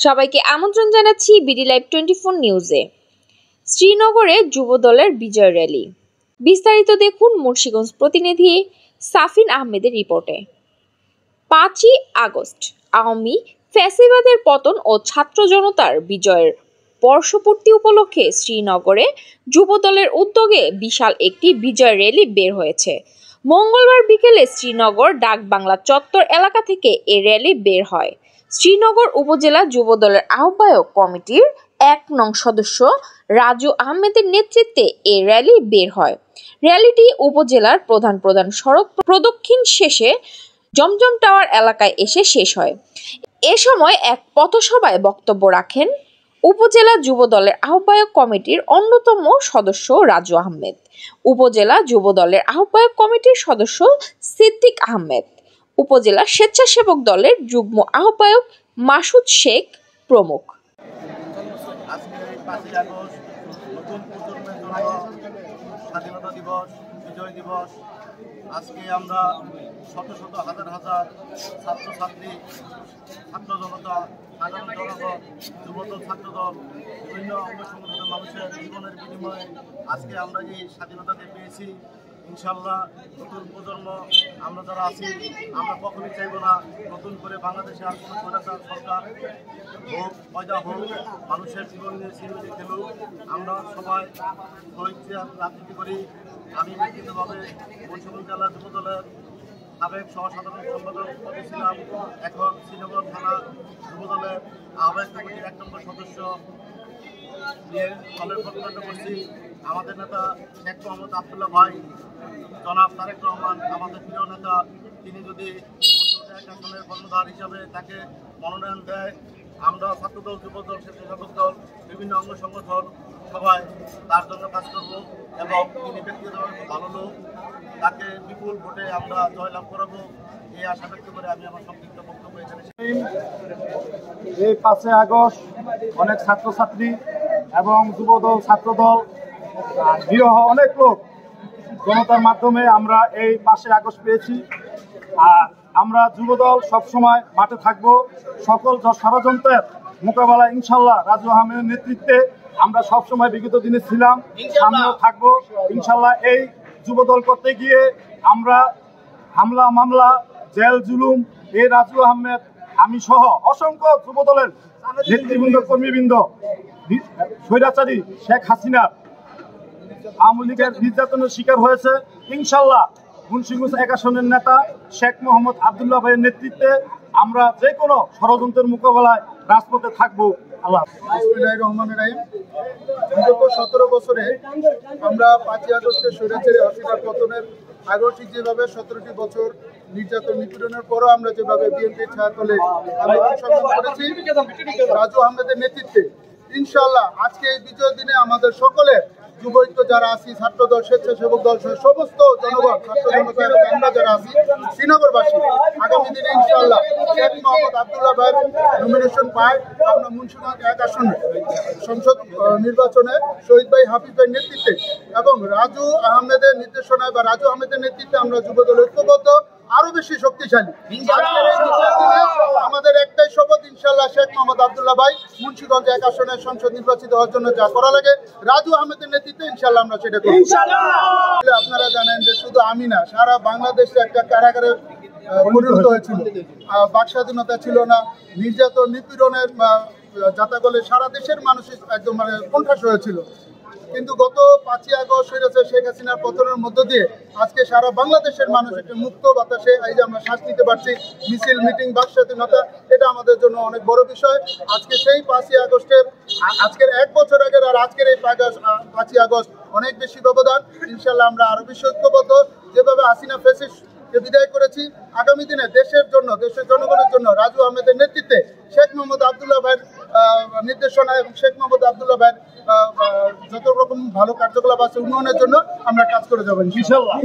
সবাইকে আমন্ত্রণ জানাচ্ছি বিডি লাইভ 24 নিউজে। শ্রীনগরে যুবদলের বিজয় র্যালি। বিস্তারিত দেখুন মুন্সিগঞ্জ প্রতিনিধি সাফিন আহমেদের রিপোর্টে। 5ই আগস্ট আওয়ামী ফ্যাসিবাদের পতন ও ছাত্র জনতার বিজয়ের বর্ষপূর্তি উপলক্ষে শ্রীনগরে যুবদলের উদ্যোগে বিশাল একটি বিজয় র্যালি বের হয়েছে। মঙ্গলবার বিকেলে শ্রীনগর ডাকবাংলা চত্বর এলাকা থেকে এই র্যালি বের হয়। শ্রীনগর উপজেলা যুবদলের আহ্বায়ক কমিটির 1 নং সদস্য রাজু আহমেদের নেতৃত্বে এই র্যালি বের হয়। র্যালিটি উপজেলার প্রধান সড়ক প্রদক্ষিণ শেষে জমজম টাওয়ার এলাকায় এসে শেষ হয়। এ সময় এক পথসভায় বক্তব্য রাখেন উপজেলা যুবদলের আহ্বায়ক কমিটির অন্যতম সদস্য রাজু আহমেদ, উপজেলা যুবদলের আহ্বায়ক কমিটির সদস্য সিদ্দিক আহমেদ, উপজেলা স্বেচ্ছাসেবক দলের যুগ্ম আহ্বায়ক মাসুদ শেখ প্রমুখ। স্বাধীনতা দিবস, বিজয় দিবস। আজকে আমরা শত শত হাজার হাজার ছাত্রছাত্রী, ছাত্র জনতা, সাধারণ জনগণ, যুবদল, ছাত্রদল, বিভিন্ন অঙ্গ সংগঠনের মানুষের জীবনের বিনিময়ে আজকে আমরা এই স্বাধীনতাকে পেয়েছি। ইনশাল্লাহ নতুন প্রজন্ম আমরা যারা আছি, আমরা কখনই চাইব না নতুন করে বাংলাদেশে আর কোনো স্বৈরাচার সরকার হোক, পয়দা হোক, মানুষের জীবন নিয়ে সিনেমিতে খেলুক। আমরা সবাই রাজনীতি করি। আমি ব্যক্তিগতভাবে মুন্সিগঞ্জ জেলা যুবদলের সাবেক সহসাধারণ সম্পাদক পদে ছিলাম। এখন শ্রীনগর থানা যুবদলের আহ্বায়ক কমিটির 1 নম্বর সদস্য নিয়ে দলের কর্মকাণ্ড করছি। আমাদের নেতা শেখ মোহাম্মদ আবদুল্লাহ ভাই, জনাব তারেক রহমান, আমাদের প্রিয় নেতা, তিনি যদি আসনের কর্ণধার হিসাবে তাকে মনোনয়ন দেয়, আমরা ছাত্রদল, যুবদল, স্বেচ্ছাসেবক দল, বিভিন্ন অঙ্গ সংগঠন সবাই তার জন্য কাজ করব এবং তিনি ব্যক্তিগতভাবে ভালো লোক, তাকে বিপুল ভোটে আমরা জয়লাভ করাবো এই আশা ব্যক্ত করে আমি আমার সংক্ষিপ্ত বক্তব্য এখানে। এই 5ই আগস্ট অনেক ছাত্রছাত্রী এবং যুবদল, ছাত্রদল, নিরহ অনেক লোক জনতার মাধ্যমে আমরা এই 5ই আগস্ট পেয়েছি। আর আমরা যুবদল সবসময় মাঠে থাকবো। সকল ষড়যন্ত্রের মোকাবেলা ইনশাল্লাহ রাজু আহমেদের নেতৃত্বে আমরা সবসময় বিগত দিনে ছিলাম, সামনেও থাকবো ইনশাল্লাহ। এই যুবদল করতে গিয়ে আমরা হামলা, মামলা, জেল, জুলুম, এই রাজু আহমেদ, আমি সহ অসংখ্য যুবদলের নেতৃবৃন্দ, কর্মীবৃন্দ, স্বৈরাচারী শেখ হাসিনা আওয়ামী লীগের নির্যাতনের শিকার হয়েছে। ইনশাল্লাহ মুন্সিগঞ্জ 1 আসনের নেতা শেখ মোহাম্মদ আবদুল্লাহ ভাইয়ের নেতৃত্বে আমরা যে কোনো ষড়যন্ত্রের মোকাবেলায় রাজপথে থাকবো। আল্লাহ বিসমিল্লাহির রহমানির রহিম। বিগত 17 বছরে আমরা 5ই আগস্টের স্বৈরাচারী হাসিনার পতনের আগেও ঠিক যেভাবে 17টি বছর নির্যাতন নিপীড়নের পরও আমরা যেভাবে বিএনপি ছায়াতলে আন্দোলন সংগ্রাম করেছি রাজু আহমেদের নেতৃত্বে, ইনশাআল্লাহ আজকে এই বিজয় দিনে আমাদের সকলের যুবৈক্য যারা আছি, ছাত্রদল, স্বেচ্ছাসেবক দল সহ সমস্ত জনগণ, ছাত্র জনতা এবং আমরা যারা আছি শ্রীনগরবাসী, আগামী দিনে ইনশাআল্লাহ শেখ মোহাম্মদ আবদুল্লাহ ভাইয়ের নমিনেশন পায় আমরা মুন্সিগঞ্জ 1 আসনে সংসদ নির্বাচনে শহীদ ভাই, হাফিজ ভাইয়ের নেতৃত্বে এবং রাজু আহমেদের নির্দেশনায় বা রাজু আহমেদের নেতৃত্বে আমরা যুবদল ঐক্যবদ্ধ আরো বেশি শক্তিশালী। আমাদের একটাই শপথ, ইনশাআল্লাহ শেখ মোহাম্মদ আবদুল্লাহ ভাই মুন্সিগঞ্জ 1 আসনে সংসদ নির্বাচিত হওয়ার জন্য যা করা লাগে রাজু আহমেদের নেতৃত্বে ইনশাআল্লাহ আমরা সেটা করি। আপনারা জানেন যে শুধু আমি না, সারা বাংলাদেশে একটা কারাগারে পরিণত হয়েছিল। বাক স্বাধীনতা ছিল না, নির্যাতন নিপীড়নের যাতাগলে সারা দেশের মানুষ একদম কণ্ঠাস হয়েছিল। কিন্তু গত 5ই আগস্ট শেখ হাসিনার পতনের মধ্য দিয়ে আজকে সারা বাংলাদেশের মানুষ একটা মুক্ত বাতাসে এই যে আমরা শ্বাস নিতে পারছি। মিছিল, মিটিং, বাক স্বাধীনতা, এটা আমাদের জন্য অনেক বড় বিষয়। আজকে সেই 5ই আগস্টের আজকের 1 বছর আগের আর আজকের এই 5ই আগস্ট অনেক বেশি ব্যবধান। ইনশাল্লাহ আমরা আরো বেশি ঐক্যবদ্ধ। যেভাবে হাসিনা ফ্যাসিস্টকে বিদায় করেছি, আগামী দিনে দেশের জন্য, দেশের জনগণের জন্য রাজু আহমেদের নেতৃত্বে শেখ মোহাম্মদ আবদুল্লাহ ভাইয়ের নির্দেশনা এবং শেখ মোহাম্মদ আবদুল্লাহ ভাইয়ের যত রকম ভালো কার্যকলাপ আছে উন্নয়নের জন্য আমরা কাজ করে যাবো ইনশাআল্লাহ।